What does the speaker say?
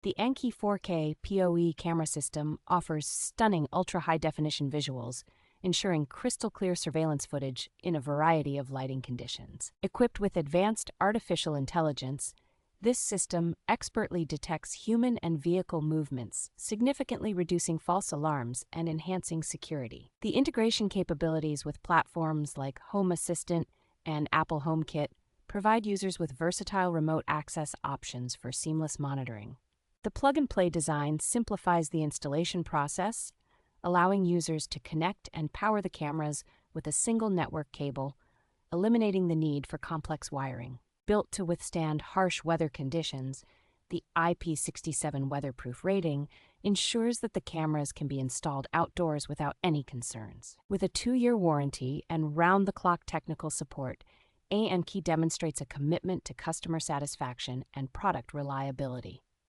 The ANNKE 4K PoE camera system offers stunning ultra-high-definition visuals, ensuring crystal-clear surveillance footage in a variety of lighting conditions. Equipped with advanced artificial intelligence, this system expertly detects human and vehicle movements, significantly reducing false alarms and enhancing security. The integration capabilities with platforms like Home Assistant and Apple HomeKit provide users with versatile remote access options for seamless monitoring. The plug-and-play design simplifies the installation process, allowing users to connect and power the cameras with a single network cable, eliminating the need for complex wiring. Built to withstand harsh weather conditions, the IP67 weatherproof rating ensures that the cameras can be installed outdoors without any concerns. With a 2-year warranty and round-the-clock technical support, ANNKE demonstrates a commitment to customer satisfaction and product reliability.